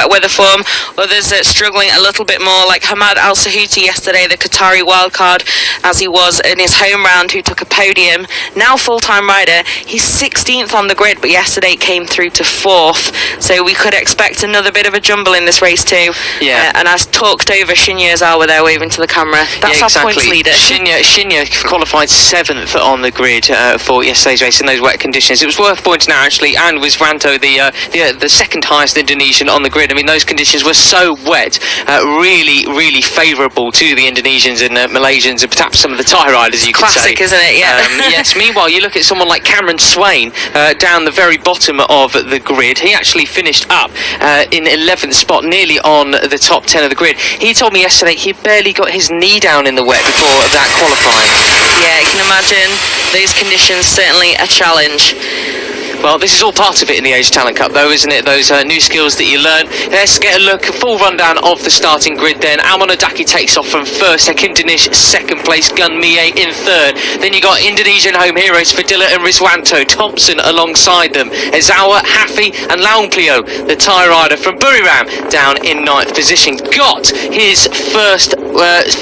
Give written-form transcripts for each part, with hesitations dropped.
weather form. Others struggling a little bit more, like Hamad Al Sahuti yesterday, the Qatari wildcard, as he was in his home round, who took a podium. Now full-time rider, he's 16th on the grid, but yesterday came through to 4th. So we could expect another bit of a jumble in this race too. Yeah. And as talked over, Shinya Ozawa there waving to the camera. That's our points leader. Shinya qualified 7th on the grid for yesterday's race in those wet conditions. It was worth pointing out actually, and was Ranto the second highest Indonesian on the grid. I mean, those conditions were so wet, really favourable to the Indonesians and Malaysians and perhaps some of the Thai riders, you could say. Classic, isn't it? Yeah. Yes, meanwhile, you look at someone like Cameron Swain down the very bottom of the grid. He actually finished up in 11th spot, nearly on the top 10 of the grid. He told me yesterday he barely got his knee down in the wet before that qualifying. Yeah, you can imagine those conditions, certainly a challenge. Well, this is all part of it in the Age Talent Cup, though, isn't it? Those new skills that you learn. Let's get a full rundown of the starting grid then. Almon Adaki takes off from first, Hakim Danish second place, Gun Mie in third. Then you got Indonesian home heroes Fadila and Riswanto, Thompson alongside them, Ozawa, Hafi and Laungplio, the Thai rider from Buriram, down in 9th position. Got his first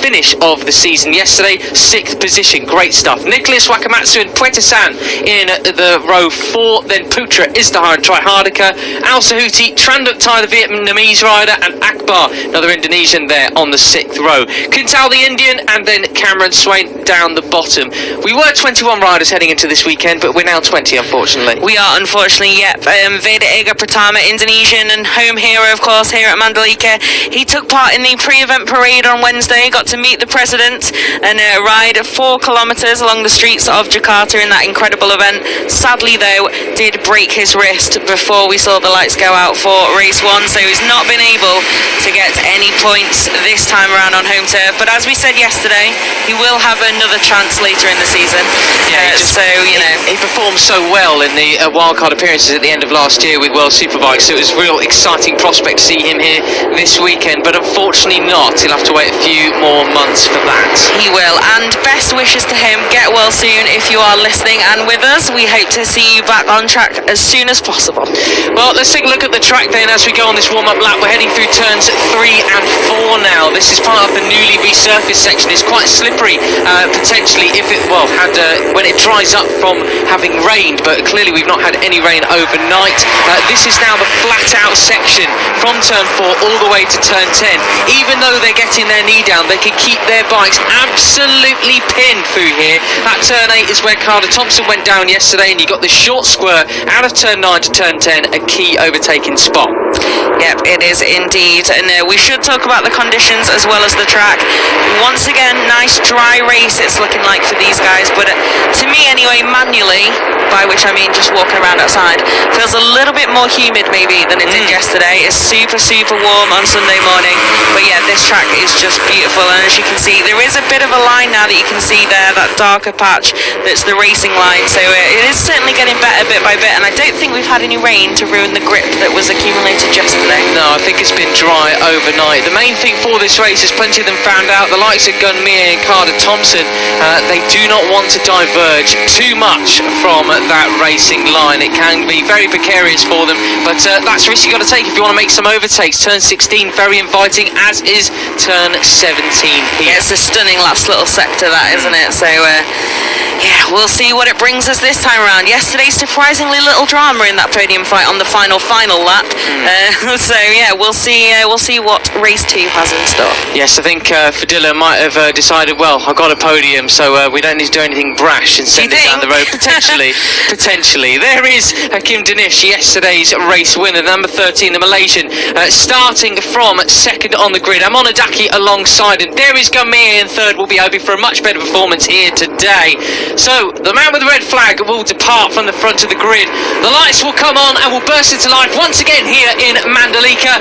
finish of the season yesterday, 6th position. Great stuff. Nicholas Wakamatsu and Puetasan in the row 4. Then Putra, Izdahar and Trihardika, Al Sahuti, Tranduk Thai, the Vietnamese rider, and Akbar, another Indonesian there on the 6th row. Kuntal, the Indian, and then Cameron Swain down the bottom. We were 21 riders heading into this weekend, but we're now 20, unfortunately. We are, unfortunately, yep. Veda Ega Pratama, Indonesian and home hero, of course, here at Mandalika. He took part in the pre-event parade on Wednesday, got to meet the president and ride 4 kilometres along the streets of Jakarta in that incredible event. Sadly, though, did break his wrist before we saw the lights go out for race 1, so he's not been able to get any points this time around on home turf. But as we said yesterday, he will have another chance later in the season. Yeah, he performed so well in the wildcard appearances at the end of last year with World Superbikes, so it was a real exciting prospect to see him here this weekend, but unfortunately not. He'll have to wait a few more months for that. He will, and best wishes to him. Get well soon if you are listening and with us. We hope to see you back on track as soon as possible. Well, let's take a look at the track then as we go on this warm-up lap. We're heading through turns 3 and 4 now. This is part of the newly resurfaced section. It's quite slippery, potentially, if it, when it dries up from having rained, but clearly we've not had any rain overnight. This is now the flat-out section from turn 4 all the way to turn 10. Even though they're getting their knee down, they can keep their bikes absolutely pinned through here. That turn 8 is where Carter Thompson went down yesterday, and you got the short square out of turn 9 to turn 10, a key overtaking spot. Yep, it is indeed, and we should talk about the conditions as well as the track. Once again, nice dry race it's looking like for these guys, but to me anyway, manually, by which I mean just walking around outside, feels a little bit more humid maybe than it did yesterday. It's super warm on Sunday morning, but yeah, this track is just beautiful, and as you can see, there is a bit of a line now that you can see there, that darker patch that's the racing line, so it is certainly getting better bit by bit, and I don't think we've had any rain to ruin the grip that was accumulated yesterday. No, I think it's been dry overnight. The main thing for this race, as plenty of them found out, the likes of Gun Mie and Carter Thompson, they do not want to diverge too much from that racing line. It can be very precarious for them, but that's a risk you've got to take if you want to make some overtakes. Turn 16, very inviting, as is turn 17 here. Yeah, it's a stunning last little sector, that, isn't it? So, yeah, we'll see what it brings us this time around. Yesterday, surprisingly little drama in that podium fight on the final lap. So yeah, we'll see what race 2 has in store. Yes, I think Fadila might have decided, well, I've got a podium, so we don't need to do anything brash and send it down the road. Potentially. There is Hakim Danish, yesterday's race winner, number 13, the Malaysian, starting from second on the grid. Almon Adaki alongside him. There is Gun Mie in third. Will be hoping for a much better performance here today. So the man with the red flag will depart from the front of the grid. The lights will come on and will burst into life once again here in Mandalika.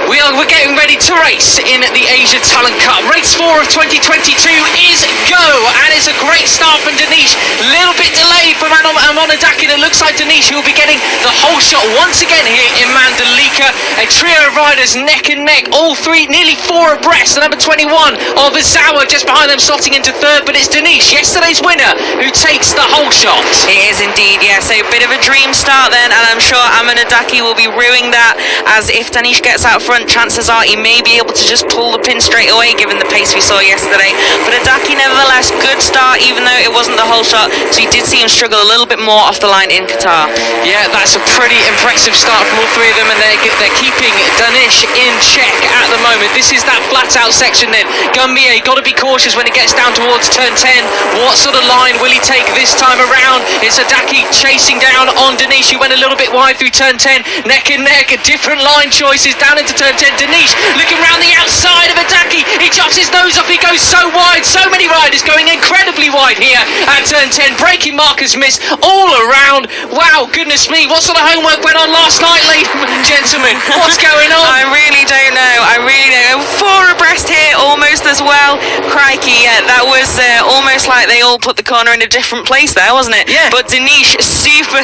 We're getting ready to race in the Asia Talent Cup. Race 4 of 2022 is go, and it's a great start from Danish. Little bit delayed from Amonadaki. It looks like Danish will be getting the whole shot once again here in Mandalika. A trio of riders neck and neck, all three, nearly 4 abreast. The number 21 of Izawa just behind them, slotting into third, but it's Danish, yesterday's winner, who takes the whole shot. It is indeed, yeah, so a bit of a dream start then, and I'm sure Amonadaki will be ruining that, as if Danish gets out front, chances are he may be able to just pull the pin straight away given the pace we saw yesterday. But Adaki nevertheless, good start even though it wasn't the whole shot, so you did see him struggle a little bit more off the line in Qatar. Yeah, that's a pretty impressive start from all three of them, and they're keeping Danish in check at the moment. This is that flat out section then. Gumbier, got to be cautious when it gets down towards turn 10. What sort of line will he take this time around? It's Adaki chasing down on Danish, who went a little bit wide through turn 10. Neck and neck, different line choices down into turn 10. Danish looking round the outside of Adaki. He chops his nose off. He goes so wide. So many riders going incredibly wide here at turn 10. Braking markers missed all around. Wow, goodness me. What sort of homework went on last night, ladies and gentlemen? What's going on? I really don't know. I really don't know. 4 abreast here almost as well. Crikey, yeah, that was almost like they all put the corner in a different place there, wasn't it? Yeah. But Danish, super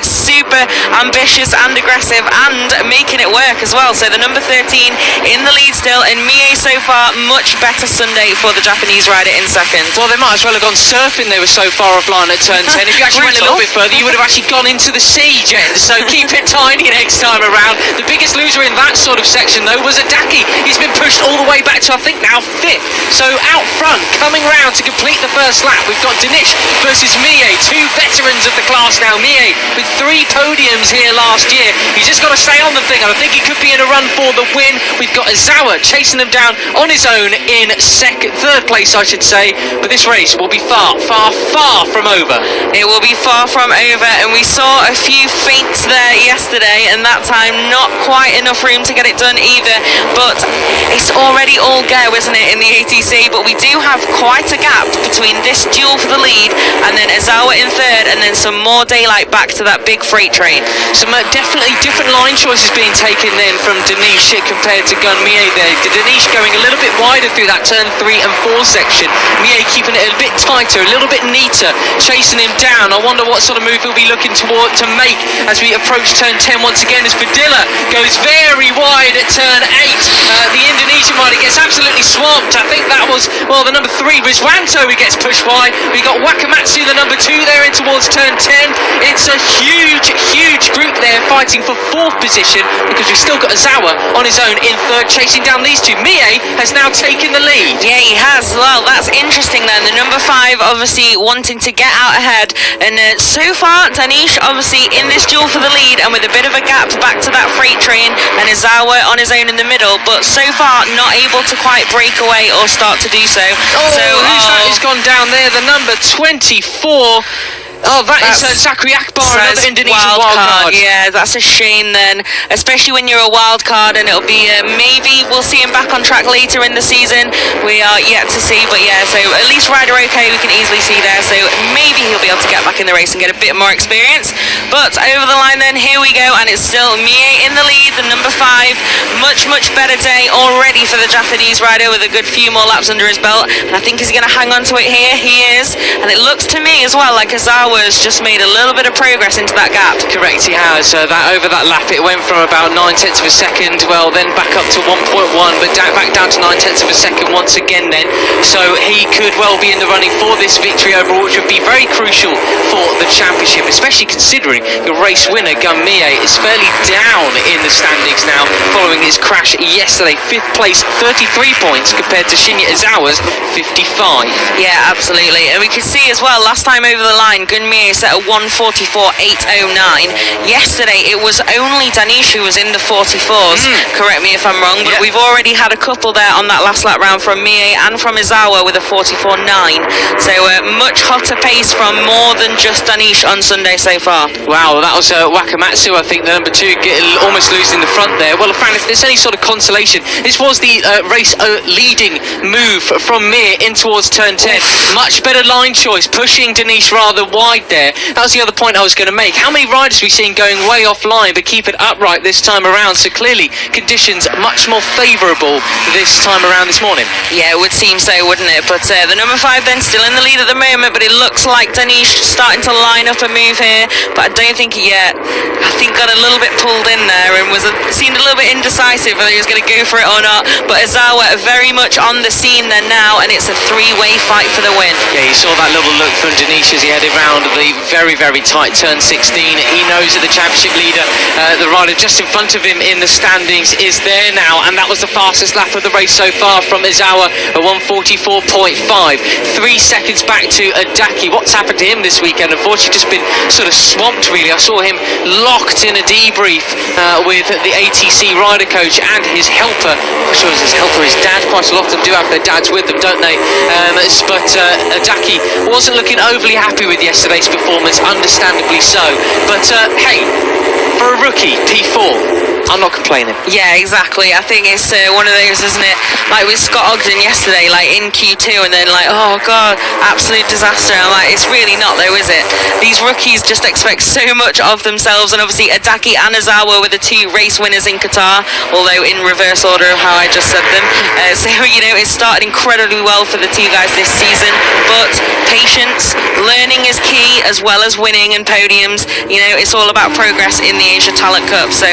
ambitious and aggressive and making it work as well. So the number 13 in the lead still, and Mie so far, much better Sunday for the Japanese rider in second. Well, they might as well have gone surfing. They were so far offline at turn 10. If you actually went a little bit further, you would have actually gone into the sea, Jen. So keep it tiny next time around. The biggest loser in that sort of section, though, was Adaki. He's been pushed all the way back to, I think, now 5th. So out front, coming round to complete the first lap, we've got Danish versus Mie, 2 veterans of the class now. Mie with 3 podiums here last year. He's just got to stay on the thing, and I think he could be in a run for the win. We've got Izawa chasing them down on his own in third place, I should say. But this race will be far from over. It will be far from over, and we saw a few feints there yesterday, and that time not quite enough room to get it done either. But it's already all go, isn't it, in the ATC? But we do have quite a gap between this duel for the lead and then Izawa in third, and then some more daylight back to that big freight train. Some definitely different line choices being taken then from Danish compared to Gun Mie there. Danish going a little bit wider through that turn 3 and 4 section. Mie keeping it a bit tighter, a little bit neater, chasing him down. I wonder what sort of move he'll be looking to make as we approach turn 10 once again, as Fadilla goes very wide at turn 8. The Indonesian rider gets absolutely swamped. I think that was, well, the number 3, Rizwanto, who gets pushed wide. We got Wakamatsu, the number 2, there in towards turn 10. It's a huge group there fighting for 4th position, because we've still got Izawa on his own in third, chasing down these two. Mie has now taken the lead. Yeah, he has. Well, that's interesting then. The number 5 obviously wanting to get out ahead, and so far Danish obviously in this duel for the lead, and with a bit of a gap back to that freight train, and Izawa on his own in the middle, but so far not able to quite break away or start to do so. Who's that who's gone down there? The number 24. Oh, that's Zachary Akbar, another Indonesian wild card. Yeah, that's a shame then, especially when you're a wild card, and it'll be maybe we'll see him back on track later in the season. We are yet to see, but yeah, so at least rider okay, we can easily see there, so maybe he'll be able to get back in the race and get a bit more experience. But over the line then, here we go, and it's still Mie in the lead, the number 5. Much better day already for the Japanese rider, with a good few more laps under his belt, and I think he's going to hang on to it here. He is, and it looks to me as well like Izawa has just made a little bit of progress into that gap. Correct, he has. Over that lap, it went from about 9/10 of a second, well, then back up to 1.1, but back down to 9/10 of a second once again then. So he could well be in the running for this victory overall, which would be very crucial for the championship, especially considering your race winner, Gun Mie, is fairly down in the standings now, following his crash yesterday. 5th place, 33 points, compared to Shinya Izawa's 55. Yeah, absolutely. And we could see as well, last time over the line, Gun Mie set a 1:44.809. Yesterday, it was only Danish who was in the 44s. Correct me if I'm wrong, but we've already had a couple there on that last lap round from Mie and from Izawa with a 44.9. So much hotter pace from more than just Danish on Sunday so far. Wow, that was Wakamatsu, I think, the number 2, almost losing the front there. Well, Frank, if there's any sort of consolation, this was the race leading move from Mie in towards turn 10. Much better line choice, pushing Danish rather wide wide there. That was the other point I was going to make. How many riders we've seen going way offline but keep it upright this time around? So clearly conditions much more favourable this time around this morning. Yeah, it would seem so, wouldn't it? But the number 5 then still in the lead at the moment, but it looks like Danish starting to line up a move here, but I don't think he yet. I think got a little bit pulled in there and seemed a little bit indecisive whether he was going to go for it or not. But Izawa very much on the scene there now, and it's a three-way fight for the win. Yeah, you saw that little look from Danish as he headed round the very, very tight turn 16. He knows that the championship leader, the rider just in front of him in the standings, is there now, and that was the fastest lap of the race so far from Izawa, a 1:44.5. 3 seconds back to Iatc. What's happened to him this weekend? Unfortunately, just been sort of swamped, really. I saw him locked in a debrief with the ATC rider coach and his helper. I'm sure it was his helper, his dad. Quite a lot of them do have their dads with them, don't they? But Iatc wasn't looking overly happy with yesterday's performance, understandably so. But hey, for a rookie, P4, I'm not complaining. Yeah, exactly. I think it's one of those, isn't it? Like with Scott Ogden yesterday, like in Q2, and then like, oh god, absolute disaster. I'm like, it's really not though, is it? These rookies just expect so much of themselves, and obviously Iatc and Izawa were the 2 race winners in Qatar, although in reverse order of how I just said them. So, you know, it started incredibly well for the 2 guys this season, but patience, learning is key, as well as winning and podiums. You know, it's all about progress in the Asia Talent Cup. So,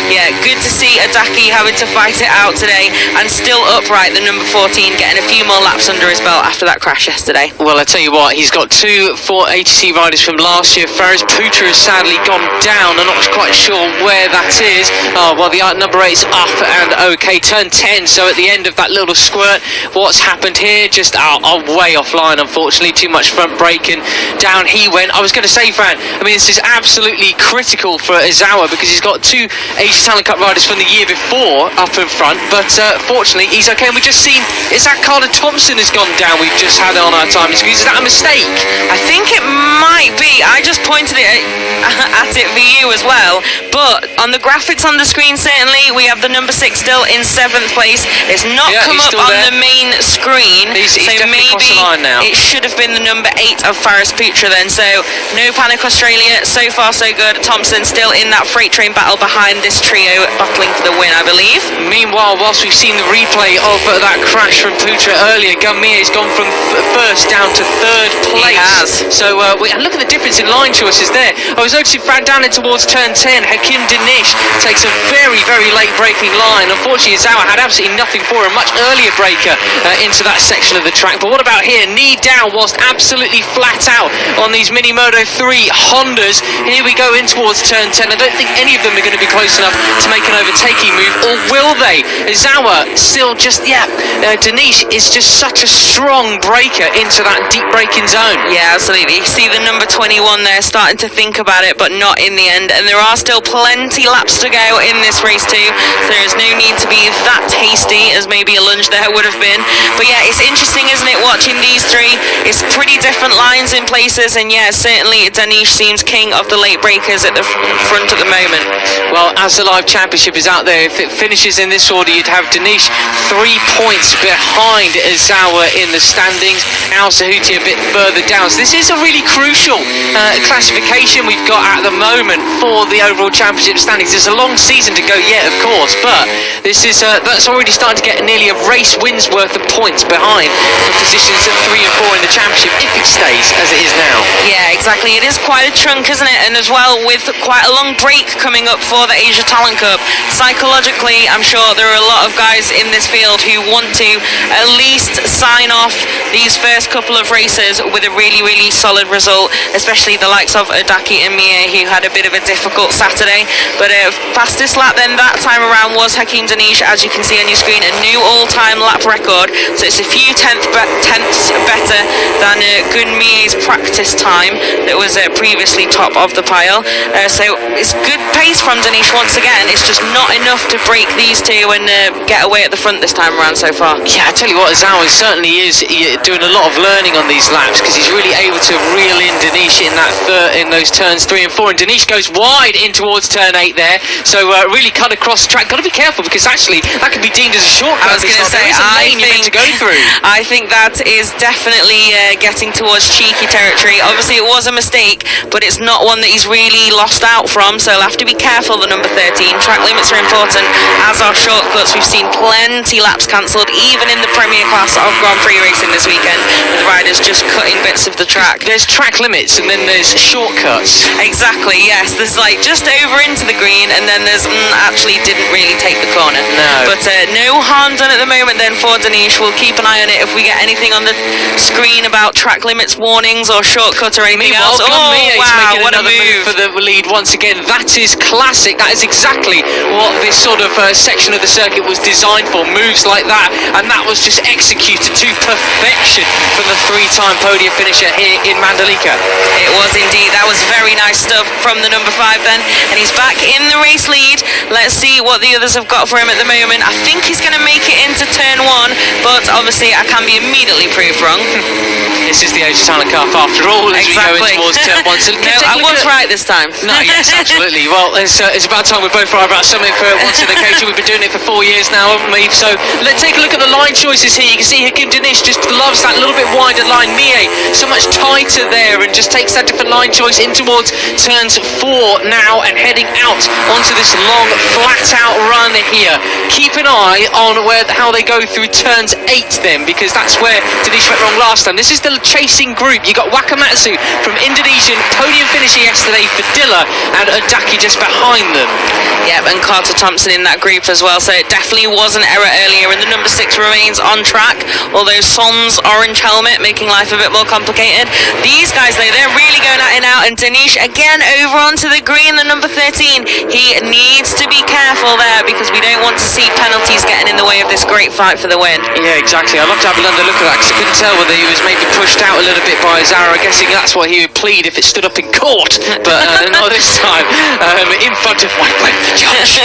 yeah, good to see Iatc having to fight it out today, and still upright, the number 14, getting a few more laps under his belt after that crash yesterday. Well, I tell you what, he's got 2 ATC riders from last year. Faris Putra has sadly gone down. I'm not quite sure where that is. Oh, well, the number 8's up and okay. Turn 10, so at the end of that little squirt, what's happened here? Just way offline, unfortunately. Too much front braking. Down he went. I was going to say, Fran, I mean, this is absolutely critical for Izawa because he's got 2 Asia Talent Cup riders from the year before up in front, but fortunately he's okay. And we've just seen, is that Carter Thompson has gone down? We've just had it on our timing screen. Is that a mistake? I think it might be. I just pointed it at it for you as well, but on the graphics on the screen, certainly we have the number 6 still in 7th place. It's not come up on the main screen, he's so maybe the line now. It should have been the number 8 of Faris Putra then. So no panic, Australia. So far so good. Thompson still in that freight train battle behind this trio, battling for the win, I believe. Meanwhile, whilst we've seen the replay of that crash from Putra earlier, Gunmie has gone from first down to 3rd place. He has. So and look at the difference in line choices there. I was noticing Fran down in towards turn 10. Hakim Danish takes a very, very late braking line. Unfortunately, Izawa had absolutely nothing for a much earlier breaker into that section of the track. But what about here? Knee down whilst absolutely flat out on these Mini Moto 3 Hondas. Here we go in towards turn 10. I don't think any of them are going to be close enough to make an overtaking move, or will they? Izawa still just, Danish is just such a strong breaker into that deep braking zone. Yeah, absolutely. You see the number 21 there starting to think about it, but not in the end. And there are still plenty laps to go in this race too, so there is no need to be that hasty as maybe a lunge there would have been. But yeah, it's interesting, isn't it, watching these 3? It's pretty different lines in places, and yeah, certainly Danish seems king of the late breakers at the front at the moment. Well, as the live championship is out there, if it finishes in this order, you'd have Danish 3 points behind Izawa in the standings. Al Sahuti a bit further down. So this is a really crucial classification we've got at the moment for the overall championship standings. There's a long season to go yet, of course, but this is that's already starting to get nearly a race win's worth of points behind the positions of 3 and 4 in the championship if it stays as it is now. Yeah, exactly. It is quite a chunk, isn't it? And as well, with quite a long break coming up for the Asia Talent Cup, psychologically, I'm sure there are a lot of guys in this field who want to at least sign off these first couple of races with a really, really solid result, especially the likes of Iatc and Mie, who had a bit of a difficult Saturday. But fastest lap then that time around was Hakim Danish, as you can see on your screen, a new all-time lap record. So it's a few tenths better than Gunmie's practice time that was previously top of the pile. So it's good pace from Danish once again. It's just not enough to break these 2 and get away at the front this time around so far. Yeah, I tell you what, Izawa certainly is doing a lot of learning on these laps because he's really able to reel in Danish in those turns 3 and 4. And Danish goes wide in towards turn 8 there, so really cut across the track. Got to be careful because actually that could be deemed as a shortcut. I was going to say, to go through. I think that is definitely getting towards cheeky territory. Obviously, it was a mistake, but it's not one that he's really lost out from, so he'll have to be careful, the number 13. Track limits are important, as are shortcuts. We've seen plenty laps cancelled, even in the Premier class of Grand Prix racing this weekend, with riders just cutting bits of the track. There's track limits and then there's shortcuts. Exactly, yes. There's like just over into the green, and then there's actually didn't really take the corner. No. But no harm done at the moment then for Danish. We'll keep an eye on it if we get anything on the screen about track limits warnings or shortcuts or anything else. Oh, wow, what a move for the lead once again. That is classic. That is exactly what this sort of section of the circuit was designed for. Moves like that, and that was just executed to perfection from the three-time podium finisher here in Mandalika. It was indeed. That was very nice stuff from the number 5 then, and he's back in the race lead. Let's see what the others have got for him at the moment. I think he's going to make it into turn 1, but obviously I can be immediately proved wrong. This is the Age of Talent Cup after all, as exactly. we go in towards turn 1. So no, I was right this time. No, yes, absolutely. Well, it's about time we're both right about something for once in occasion. We've been doing it for 4 years now, haven't we? So let's take a look at the line choices here. You can see Hakim Danish just loves that little bit wider line. Mie so much tighter there and just takes that different line choice in towards turns 4 now and heading out onto this long flat out run here. Keep an eye on how they go through turns 8 then, because that's where Danish went wrong last time. This is the chasing group. You got Wakamatsu from Indonesian, podium finisher yesterday for Dilla, and Iatc just behind them. Yep, and Carter Thompson in that group as well, so it definitely was an error earlier, and the number 6 remains on track, although Son's orange helmet making life a bit more complicated. These guys though, they're really going at it now, and Danish again over onto the green, the number 13. He needs to be careful there, because we don't want to see penalties getting in the way of this great fight for the win. Yeah, exactly. I'd love to have another look at that, because I couldn't tell whether he was maybe pushed out a little bit by Zara. I'm guessing that's what he would plead if it stood up in court, but not this time, in front of my judge.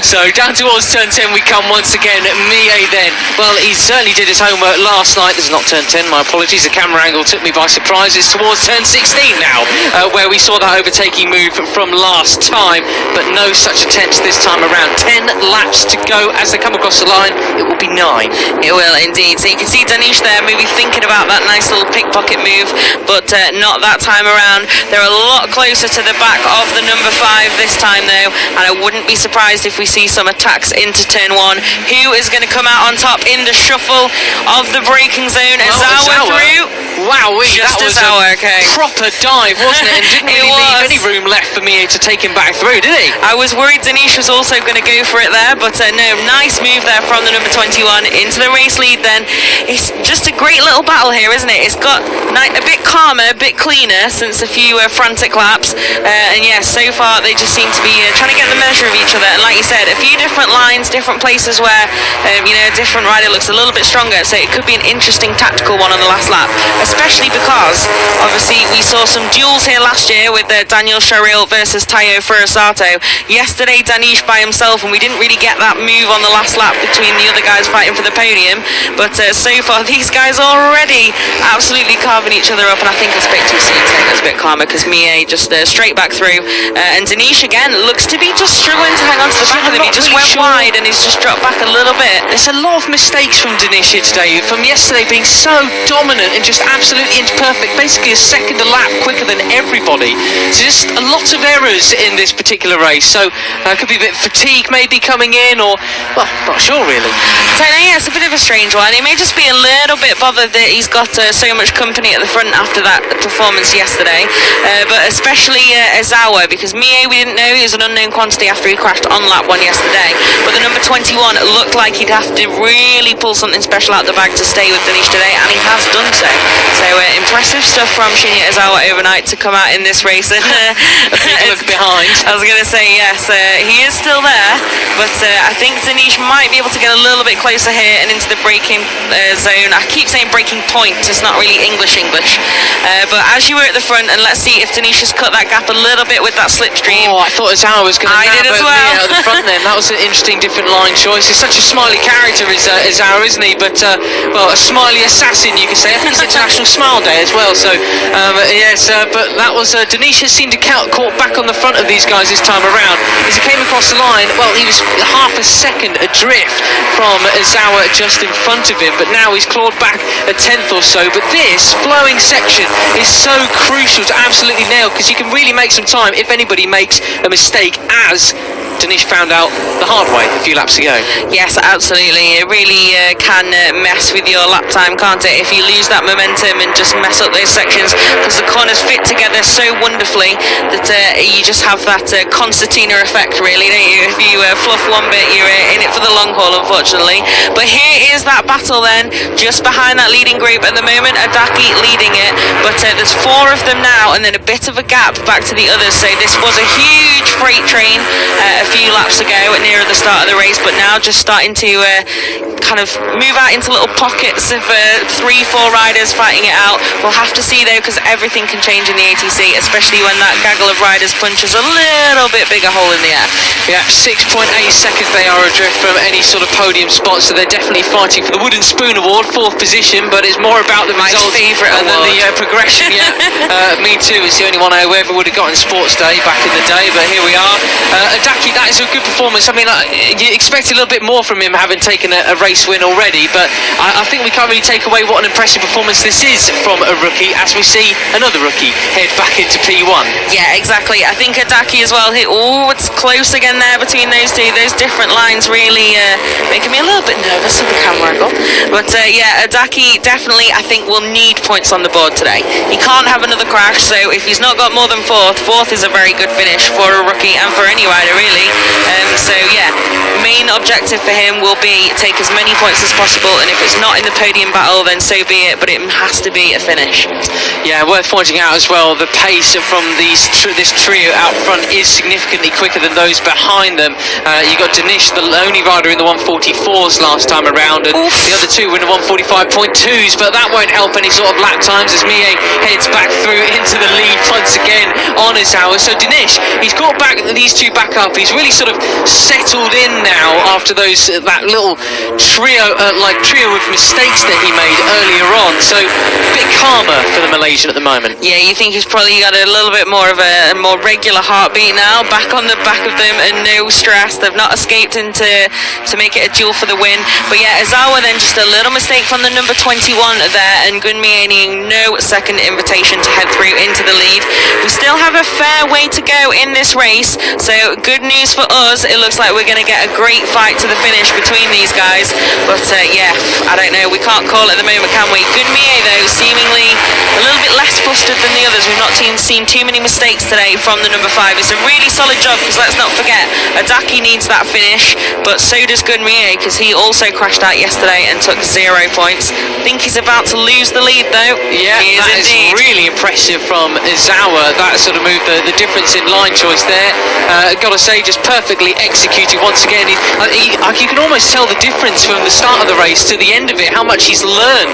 So down towards turn 10 we come once again. Mie then, well, he certainly did his homework last night. This is not turn 10, my apologies, the camera angle took me by surprise. It's towards turn 16 now, where we saw that overtaking move from last time, but no such attempts this time around. 10 laps to go as they come across the line. It will be 9. It will indeed. So you can see Danish there maybe thinking about that nice little pickpocket move, but not that time around. They're a lot closer to the back of the number 5 this time though, and I wouldn't be surprised if we see some attacks into turn 1. Who is going to come out on top in the shuffle of the braking zone? Azawa through. Wow, that was Azawa, a proper dive, wasn't it? And didn't really leave any room left for Mie to take him back through, did he? I was worried Danish was also going to go for it there, but no, nice move there from the number 21 into the race lead then. It's just a great little battle here, isn't it? It's got a bit calmer, a bit cleaner since a few frantic laps, and yes, so far they just seem to be trying to get the measure of each other, and like you said, a few different lines, different places where a different rider looks a little bit stronger, so it could be an interesting tactical one on the last lap, especially because obviously we saw some duels here last year with Daniel Sharil versus Tayo Furusato. Yesterday Danish by himself, and we didn't really get that move on the last lap between the other guys fighting for the podium, but so far these guys already absolutely carving each other up, and I think it's a bit too soon to take it a bit calmer, because Mie just straight back through, and Danish again looks to be just struggling to hang on to the back of him. He just went wide and he's just dropped back a little bit. There's a lot of mistakes from Danish here today, from yesterday being so dominant and just absolutely inch perfect, basically a second a lap quicker than everybody. So just a lot of errors in this particular race, so could be a bit of fatigue maybe coming in, or, well, not sure really. So yeah, it's a bit of a strange one. He may just be a little bit bothered that he's got so much company at the front after that performance yesterday, but especially Azawa, because Mie, we didn't know, he was an unknown quantity after he crashed on lap 1 yesterday, but the number 21 looked like he'd have to really pull something special out the bag to stay with Danish today, and he has done so. So impressive stuff from Shinya Azawa overnight to come out in this race. And look behind. I was going to say, yes, he is still there, but I think Danish might be able to get a little bit closer here and into the braking zone. I keep saying breaking point, it's not really English, but as you were at the front, and let's see if Danish has cut that gap a little bit with that slipstream. Oh, I thought Azawa was going to nab as at well. Mie at the front then. That was an interesting different line choice. He's such a smiley character, Azawa, isn't he? But, well, a smiley assassin, you could say. I think he's international National Smile Day as well. So yes, but that was Dinesh seemed to caught back on the front of these guys this time around. As he came across the line, well, he was half a second adrift from Izawa just in front of him, but now he's clawed back a tenth or so. But this flowing section is so crucial to absolutely nail, because you can really make some time if anybody makes a mistake, as Dinesh found out the hard way a few laps ago. Yes, absolutely. It really can mess with your lap time, can't it? If you lose that momentum and just mess up those sections, because the corners fit together so wonderfully that you just have that concertina effect, really, don't you? If you fluff one bit, you're in it for the long haul, unfortunately. But here is that battle then, just behind that leading group at the moment. Iatc leading it, but there's 4 of them now, and then a bit of a gap back to the others. So this was a huge freight train a few laps ago near the start of the race, but now just starting to kind of move out into little pockets of 3-4 riders fighting it out. We'll have to see though, because everything can change in the ATC, especially when that gaggle of riders punches a little bit bigger hole in the air. Yeah, 6.8 seconds they are adrift from any sort of podium spot, so they're definitely fighting for the Wooden Spoon Award, 4th position, but it's more about the My results favourite and then award. the progression. Yeah, me too. It's the only one I ever would have got in Sports Day back in the day, but here we are. Iatc, that is a good performance. I mean, you expect a little bit more from him, having taken a race win already, but I think we can't really take away what an impressive performance this is from a rookie, as we see another rookie head back into P1. Yeah, exactly. I think Iatc as well. It's close again there between those two. Those different lines really making me a little bit nervous with the camera angle. But yeah, Iatc definitely, I think, will need points on the board today. He can't have another crash, so if he's not got more than 4th is a very good finish for a rookie and for any rider, really. So yeah, main objective for him will be take as many points as possible, and if it's not in the podium battle, then so be it, but it has to be a finish. Yeah, worth pointing out as well, the pace from this trio out front is significantly quicker than those behind them. You got Dinesh, the only rider in the 144s last time around, and the other 2 were in the 145.2s, but that won't help any sort of lap times as Mie heads back through into the lead once again on Izawa. So Dinesh, he's got back these 2 back up. He's really sort of settled in now after that little trio of mistakes that he made earlier on. So a bit calmer for the Malaysian at the moment. Yeah, you think he's probably got a little bit more of a more regular heartbeat now, back on the back of them, and no stress. They've not escaped into to make it a duel for the win. But yeah, Izawa then just a little mistake from the number 21 there, and Gunmie needing no second invitation to head through into the lead. We still have a fair way to go in this race, so good news for us. It looks like we're going to get a great fight to the finish between these guys. But yeah, I don't know, we can't call it at the moment, can we? Gunmie though, seemingly a little bit less flustered than the others. We've not seen too many mistakes today from the number 5. It's a really solid job, because let's not forget, Iatc needs that finish, but so does Gunmie, because he also crashed out yesterday and took 0 points. I think he's about to lose the lead though. Yeah, that is really impressive from Izawa. That sort of moved the difference in line choice there. Gotta say, just perfectly executed once again. You can almost tell the difference from the start of the race to the end of it, how much he's learned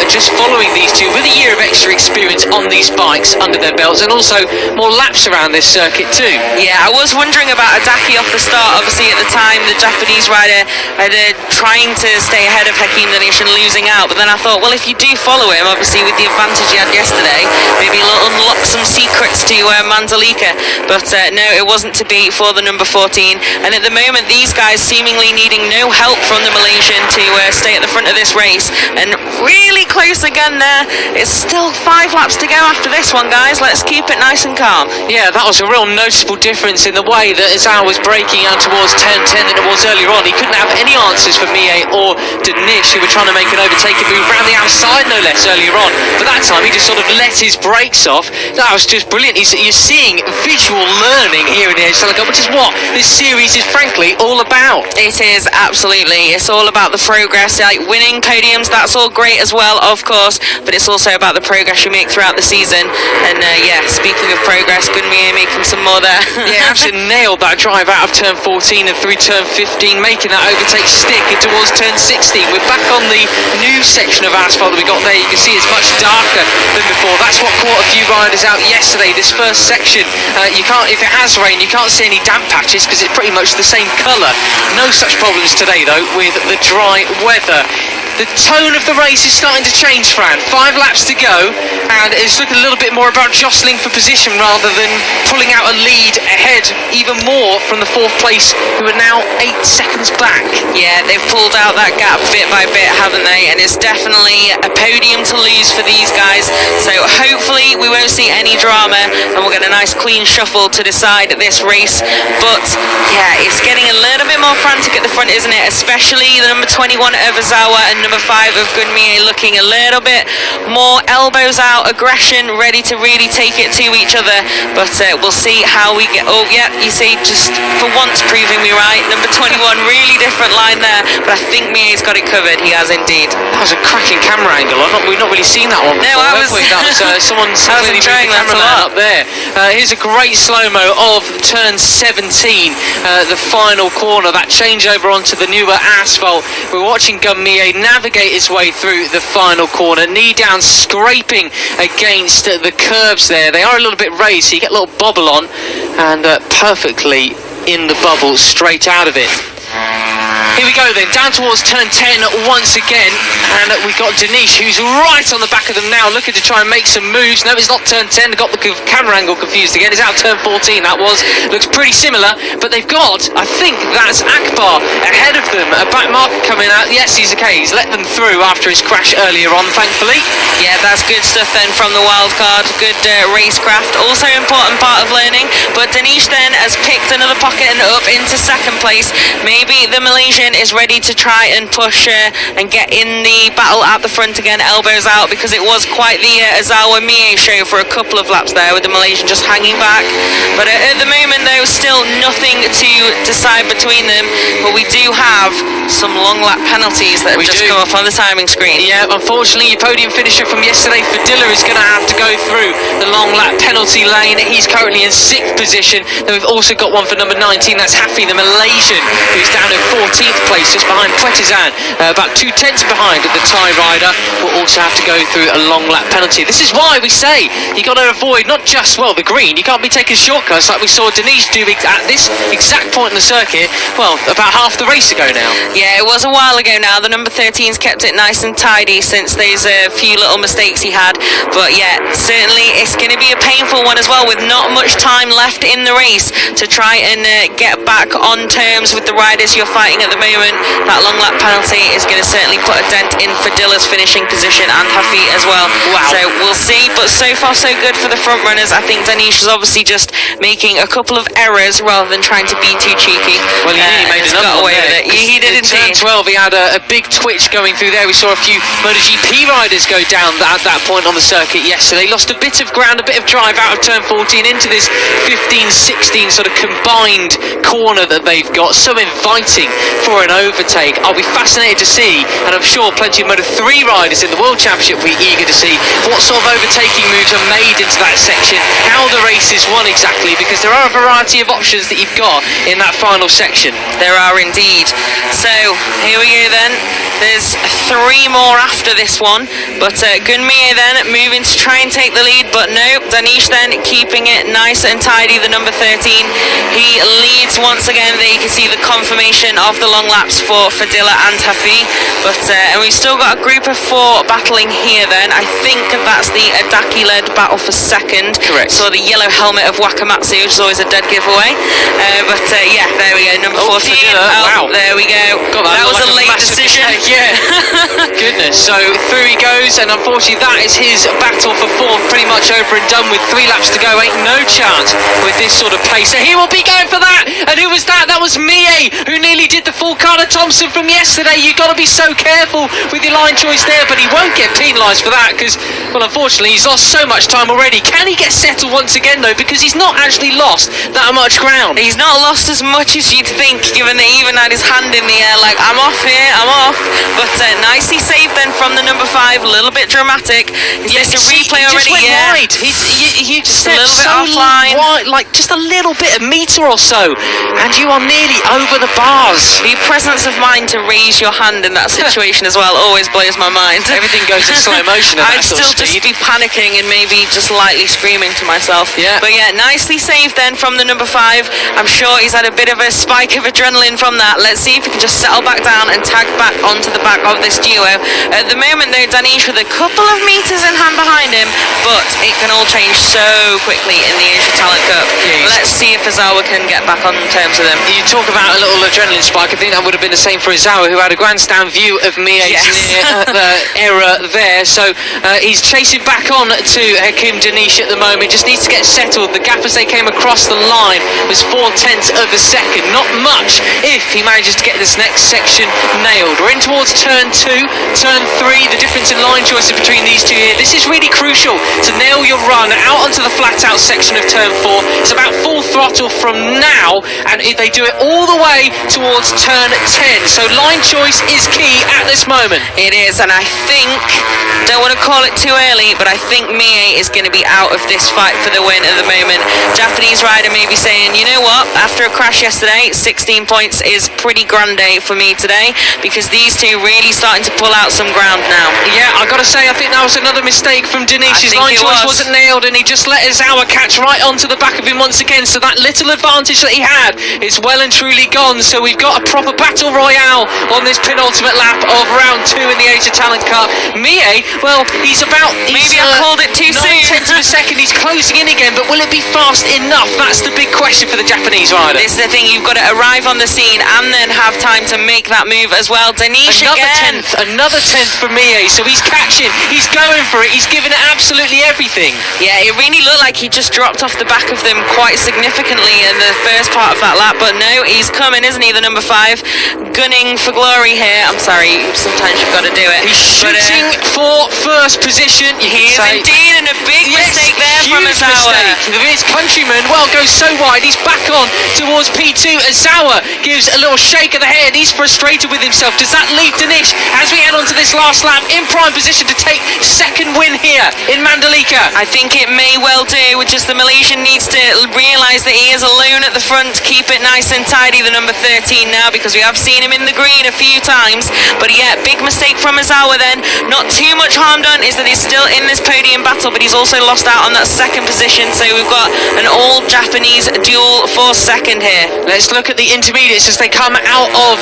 just following these 2 with a year of extra experience on these bikes under their belts, and also more laps around this circuit too. Yeah, I was wondering about Iatc off the start. Obviously at the time the Japanese rider had trying to stay ahead of Hakim Dinesh and losing out, but then I thought, well, if you do follow him, obviously with the advantage he had yesterday, maybe he'll unlock some secrets to Mandalika. But no, it wasn't to be for the number 14, and at the moment these guys seemingly needing no help from the Malaysian to stay at the front of this race, and really close again there. It's still 5 laps to go after this one, guys. Let's keep it nice and calm. Yeah, that was a real noticeable difference in the way that Izawa was braking out towards turn 10 than it was earlier on. He couldn't have any answers for Mie or Dinesh, who were trying to make an overtaking move around the outside no less earlier on, but that time he just sort of let his brakes off. That was just brilliant. You're seeing visual learning here in the Edge Telecom, which is what this series is frankly all about. It is, absolutely. It's all about the progress, like winning podiums, that's all great as well, of course, but it's also about the progress you make throughout the season. And yeah, speaking of progress, Gunmie making some more there. Yeah, absolutely nailed that drive out of turn 14 and through turn 15, making that overtake stick towards turn 16. We're back on the new section of asphalt that we got there. You can see it's much darker than before. That's what caught a few riders out yesterday. This first section, you can't, if it has rain, you can't see any damp patches because it's pretty much the same colour. No such problems today though with the dry weather. the tone of the race is starting to change, Fran. 5 laps to go, and it's looking a little bit more about jostling for position rather than pulling out a lead ahead even more from the 4th place, who are now 8 seconds back. Yeah, they've pulled out that gap bit by bit, haven't they? And it's definitely a podium to lose for these guys. So hopefully we won't see any drama and we'll get a nice clean shuffle to decide this race. But yeah, it's getting a little bit more frantic at the front, isn't it? Especially the number 21 of Azawa and number 5 of Gunmie looking a little bit more elbows out, aggression, ready to really take it to each other. But we'll see how we get. Oh yeah, you see, just for once proving me right. Number 21, really different line there, but I think Mie's got it covered. He has indeed. That was a cracking camera angle. We've not really seen that one before. No, I was. That was someone really enjoying that a lot up there. Here's a great slow-mo of turn 17, the final corner, that changeover onto the newer asphalt. We're watching Gunmie navigate his way through the final corner, knee down, scraping against the curbs there. They are a little bit raised, so you get a little bobble on, and perfectly in the bubble, straight out of it. Here we go then, down towards turn 10 once again, and we got Danish, who's right on the back of them now, looking to try and make some moves. No, it's not turn 10, got the camera angle confused again. It's out turn 14, that was. Looks pretty similar, but they've got, I think that's Akbar ahead of them. A back marker coming out. Yes, he's okay. He's let them through after his crash earlier on, thankfully. Yeah, that's good stuff then from the wildcard. Good racecraft. Also important part of learning. But Danish then has picked another pocket and up into 2nd place. Maybe the Malaysian is ready to try and push and get in the battle at the front again, elbows out, because it was quite the Azawa Mie show for a couple of laps there with the Malaysian just hanging back. But at the moment though, still nothing to decide between them, but we do have some long lap penalties that have just come up on the timing screen. Yeah, unfortunately your podium finisher from yesterday, Fadilla, is going to have to go through the long lap penalty lane. He's currently in 6th position. Then we've also got one for number 19, that's Hafi, the Malaysian, who's down in 14th place, just behind Pretizan, about 2/10 behind the Thai rider. Will also have to go through a long lap penalty. This is why we say you got to avoid not just, well, the green. You can't be taking shortcuts like we saw Denise do at this exact point in the circuit, well, about half the race ago now. Yeah, it was a while ago now. The number 13's kept it nice and tidy since there's a few little mistakes he had. But yeah, certainly it's going to be a painful one as well, with not much time left in the race to try and get back on terms with the riders you're fighting at the moment. That long lap penalty is going to certainly put a dent in Fadilla's finishing position and Hafi as well. Wow. So we'll see, but so far so good for the front runners. I think Danish is obviously just making a couple of errors rather than trying to be too cheeky. Well, he nearly made got away with it. He did indeed. In turn 12, he had a big twitch going through there. We saw a few MotoGP riders go down at that point on the circuit yesterday. Lost a bit of ground, a bit of drive out of turn 14 into this 15-16 sort of combined corner that they've got. So inviting for an overtake. I'll be fascinated to see, and I'm sure plenty of Moto3 riders in the World Championship will be eager to see what sort of overtaking moves are made into that section, how the race is won exactly, because there are a variety of options that you've got in that final section. There are indeed. So here we go then. There's 3 more after this one, but Gunmie then moving to try and take the lead, but no, Danish then keeping it nice and tidy, the number 13. He leads once again. There you can see the confirmation of the long laps for Fadilla and Hafi, but and we've still got a group of 4 battling here then. I think that's the Iatc led battle for 2nd. Correct. So the yellow helmet of Wakamatsu, which is always a dead giveaway. But yeah, there we go, number 14. Wow. There we go. God, that was like a late decision. Yeah. Goodness. So through he goes, and unfortunately that is his battle for 4th pretty much over and done with. 3 laps to go. Ain't no chance with this sort of pace. So he will be going for that. And who was that? That was Mie, who nearly did the full Carter Thompson from yesterday. You've got to be so careful with your line choice there, but he won't get penalised for that because, well, unfortunately he's lost so much time already. Can he get settled once again though? Because he's not actually lost that much ground. He's not lost as much as you'd think, given that he even had his hand in the air like, I'm off here, I'm off. But nicely saved then from the number 5, a little bit dramatic. Is this a replay already? Yeah. Wide. He just a little bit offline. Wide, like just a little bit, a metre or so, and you are nearly over the bars. He presence of mind to raise your hand in that situation as well always blows my mind. Everything goes in slow motion at I'd that sort still of just speed. be panicking and maybe just lightly screaming to myself. Yeah. But yeah, nicely saved then from the number 5. I'm sure he's had a bit of a spike of adrenaline from that. Let's see if he can just settle back down and tag back onto the back of this duo. At the moment though, Danish with a couple of meters in hand behind him, but it can all change so quickly in the Asia Talent Cup. Yeah, Let's see if Azawa can get back on terms with him. You talk about a little adrenaline spike. I think that would have been the same for Izawa, who had a grandstand view of Mie's near the error there. So he's chasing back on to Hakim Danish at the moment. Just needs to get settled. The gap as they came across the line was 0.4 of a second. Not much if he manages to get this next section nailed. We're in towards turn 2, turn 3. The difference in line choices between these two here. This is really crucial to nail your run out onto the flat out section of turn 4. It's about full throttle from now, and they do it all the way towards turn 10. So line choice is key at this moment. It is, and I think, don't want to call it too early, but I think Mie is going to be out of this fight for the win at the moment. Japanese rider may be saying, you know what, after a crash yesterday, 16 points is pretty grande for me today, because these two really starting to pull out some ground now. Yeah, I gotta say, I think that was another mistake from Danish. His line choice wasn't nailed, and he just let Izawa catch right onto the back of him once again, so that little advantage that he had is well and truly gone. So we've got a proper battle royale on this penultimate lap of round 2 in the Asia Talent Cup. Mie, well, he's maybe I called it too soon. 9/10 of a second, he's closing in again, but will it be fast enough? That's the big question for the Japanese rider. This is the thing, you've got to arrive on the scene and then have time to make that move as well. Danish again. Another 10th for Mie, so he's catching, he's going for it, he's giving it absolutely everything. Yeah, it really looked like he just dropped off the back of them quite significantly in the first part of that lap, but no, he's coming, isn't he, the number 5, gunning for glory here. I'm sorry, sometimes you've got to do it. He's shooting for first position. He is indeed, and a big mistake there from Azawa. His countryman, well, goes so wide, he's back on towards P2. Azawa gives a little shake of the head, he's frustrated with himself. Does that leave Danish, as we head on to this last lap, in prime position to take second win here in Mandalika? I think it may well do, just the Malaysian needs to realise that he is alone at the front, keep it nice and tidy, the number 13 now, because we have seen him in the green a few times. But yeah, big mistake from Azawa then. Not too much harm done, is that he's still in this podium battle, but he's also lost out on that second position, so we've got an all Japanese duel for second here. Let's look at the intermediates as they come out of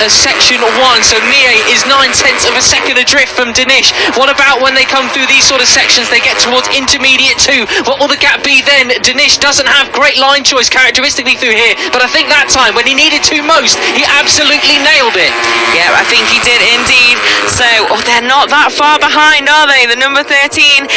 section 1. So Mie is 9/10 of a second adrift from Danish. What about when they come through these sort of sections, they get towards intermediate 2? What will the gap be then? Danish doesn't have great line choice characteristically through here, but I think that time when he needed to most, he absolutely nailed it. Yeah, I think he did indeed. So they're not that far behind, are they? The number 13,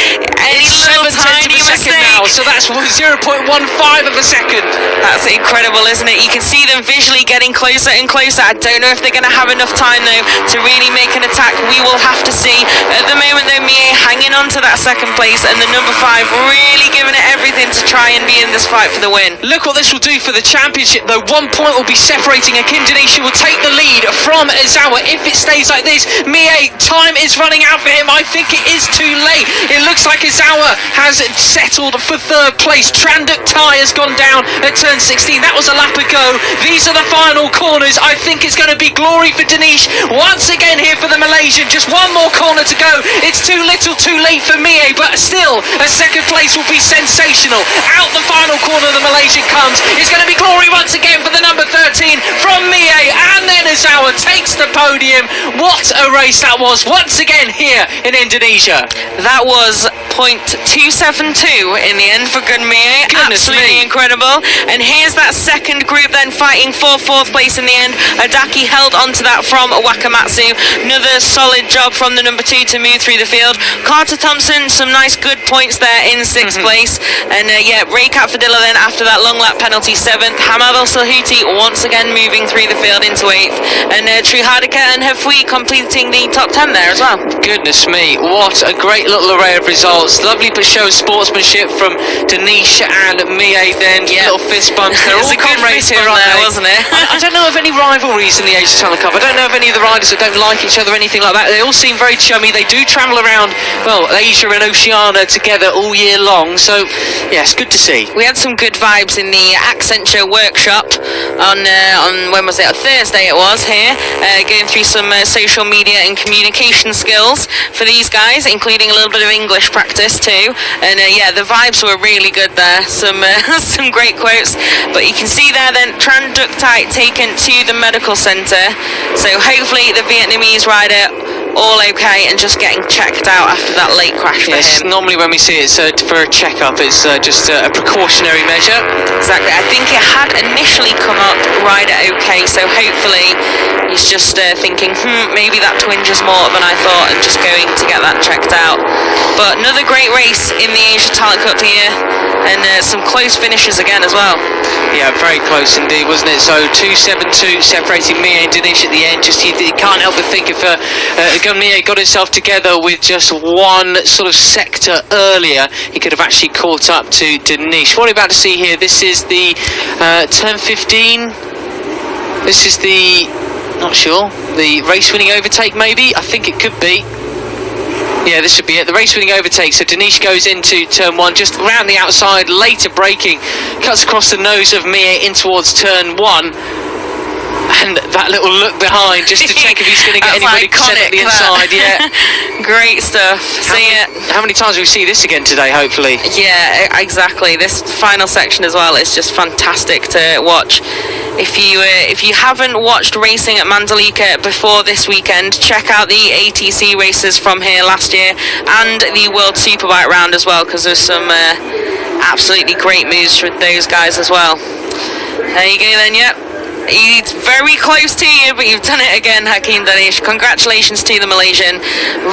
any little tiny mistake now, so that's 0.15 of a second. That's incredible, isn't it? You can see them visually getting closer and closer. I don't know if they're going to have enough time though to really make an attack. We will have to see. At the moment though, Mie hanging on to that second place, and the number 5 really giving it everything to try and be in this fight for the win. Look what this will do for the championship though. 1 point will be separating. Hakim Danish will take the lead from Izawa if it stays like this. Mie, time is running out for him. I think it is too late. It looks like Izawa has settled for 3rd place. Tranduk Tai has gone down at turn 16. That was a lap ago. These are the final corners. I think it's going to be glory for Danish once again here for the Malaysian. Just one more corner to go. It's too little too late for Mie, but still a second place will be sensational. Out the final corner the Malaysian comes. It's going to be glory once again for the number 13 from Mie, and then Izawa takes the podium. What a race that was once again here in Indonesia. That was .272 in the end for Mie. Absolutely incredible. And here's that second group then fighting for 4th place in the end. Iatc held onto that from Wakamatsu. Another solid job from the number 2 to move through the field. Carter Thompson, some nice good points there in 6th place. And yeah, Raycat Fadilla then after that long lap penalty 7th. Hamad Al Sahuti once again moving through the field into 8th. And Trihada and Hafui completing the top 10 there as well. Goodness me, what a great little array of results. Lovely show of sportsmanship from Danish and Mie then. Yeah. Little fist bumps. They're all It was a good comrades fist here, bump aren't there, they? wasn't it? I don't know of any rivalries in the Asian Talent Cup. I don't know of any of the riders that don't like each other or anything like that. They all seem very chummy. They do travel around, well, Asia and Oceania together all year long. So, yes, good to see. We had some good vibes in the Accenture workshop on when was it? On Thursday it was here, going through some social media and communication skills for these guys, including a little bit of English practice too. And yeah, the vibes were really good there. Some some great quotes. But you can see there then Tranductite taken to the medical centre. So hopefully the Vietnamese rider all okay and just getting checked out after that late crash for Yes, him. normally when we see it, it's for a checkup. It's just a precautionary measure. Exactly. I think it had initially come up rider okay, so hopefully he's just thinking, maybe that twinge is more than I thought, and just going to get that checked out. But another great race in the Asia Talent Cup here, and some close finishes again as well. Yeah, very close indeed, wasn't it? So 2.72 separating Mie and Danish at the end. Just you can't help but think if Mie got himself together with just one sort of sector earlier, he could have actually caught up to Danish. What are we about to see here? This is the turn 15. This is the, not sure, the race-winning overtake maybe? I think it could be. Yeah, this should be it. The race-winning overtake. So Danish goes into turn 1, just around the outside, later braking, cuts across the nose of Mie in towards turn 1. And that little look behind, just to check if he's going to get anybody caught at the inside. Yeah, great stuff. How many times will we see this again today, hopefully? Yeah, exactly. This final section as well is just fantastic to watch. If you haven't watched racing at Mandalika before this weekend, check out the ATC races from here last year and the World Superbike round as well, because there's some absolutely great moves with those guys as well. There you go then. Yep. He's very close to you, but you've done it again, Hakeem Danish. Congratulations to the Malaysian.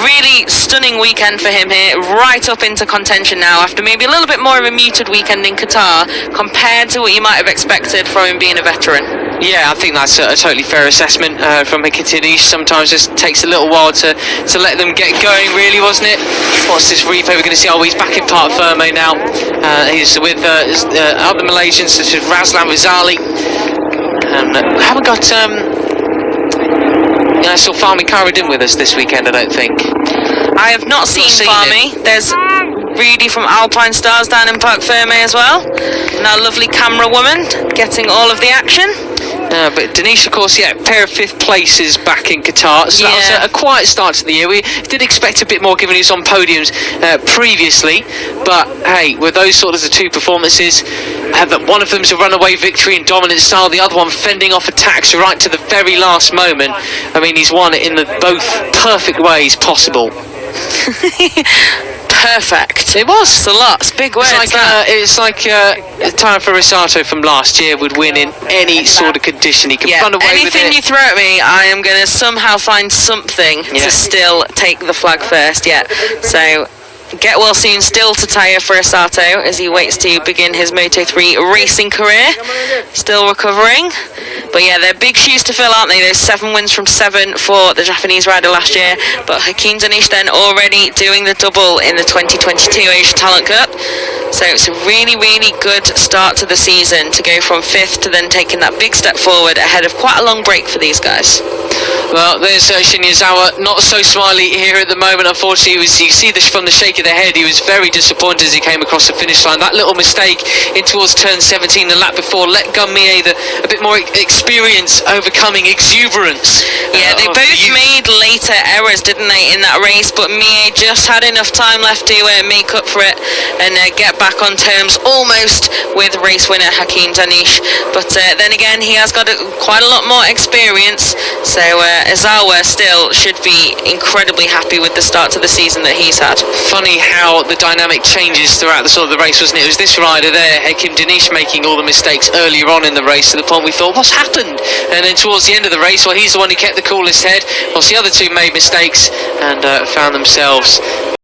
Really stunning weekend for him here, right up into contention now, after maybe a little bit more of a muted weekend in Qatar, compared to what you might have expected from him being a veteran. Yeah, I think that's a totally fair assessment from Hakeem Danish. Sometimes it just takes a little while to let them get going, really, wasn't it? What's this replay we're going to see? Oh, he's back in Park Ferme now. He's with other Malaysians such as Razlan Rizali. And we haven't got I saw Fahmi Karadin with us this weekend, I don't think. I have not seen Fahmi. There's Rudy from Alpine Stars down in Park Ferme as well. And our lovely camera woman getting all of the action. But Danish, of course, yeah, pair of 5th places back in Qatar. So that was a quiet start to the year. We did expect a bit more given he was on podiums previously. But hey, with those sort of the two performances, one of them's a runaway victory in dominant style, the other one fending off attacks right to the very last moment. I mean, he's won it in the both perfect ways possible. Perfect. It was. It's a lot. It's big words. It's like time for Risato from last year would win in any sort of condition. He can run away with it. Anything you throw at me, I am going to somehow find something to still take the flag first. Yeah. So get well soon still to tire for Risato as he waits to begin his Moto3 racing career. Still recovering. But yeah, they're big shoes to fill, aren't they? There's 7 wins from 7 for the Japanese rider last year. But Hakeem Danish then already doing the double in the 2022 Asia Talent Cup. So it's a really, really good start to the season to go from 5th to then taking that big step forward ahead of quite a long break for these guys. Well, there's Shinyazawa, not so smiley here at the moment, unfortunately. You see this from the shake of the head, he was very disappointed as he came across the finish line. That little mistake in towards turn 17 the lap before let Gun Mie a bit more experience overcoming exuberance. Yeah, they both made later errors, didn't they, in that race, but Mie just had enough time left to make up for it and get back on terms almost with race winner Hakeem Danish. But then again, he has got quite a lot more experience, so Azawa still should be incredibly happy with the start to the season that he's had. Funny how the dynamic changes throughout the sort of the race, wasn't it? It was this rider there, Hakeem Danish, making all the mistakes earlier on in the race to the point we thought, what's happened? And then towards the end of the race, well, he's the one who kept the coolest head, whilst the other two made mistakes and found themselves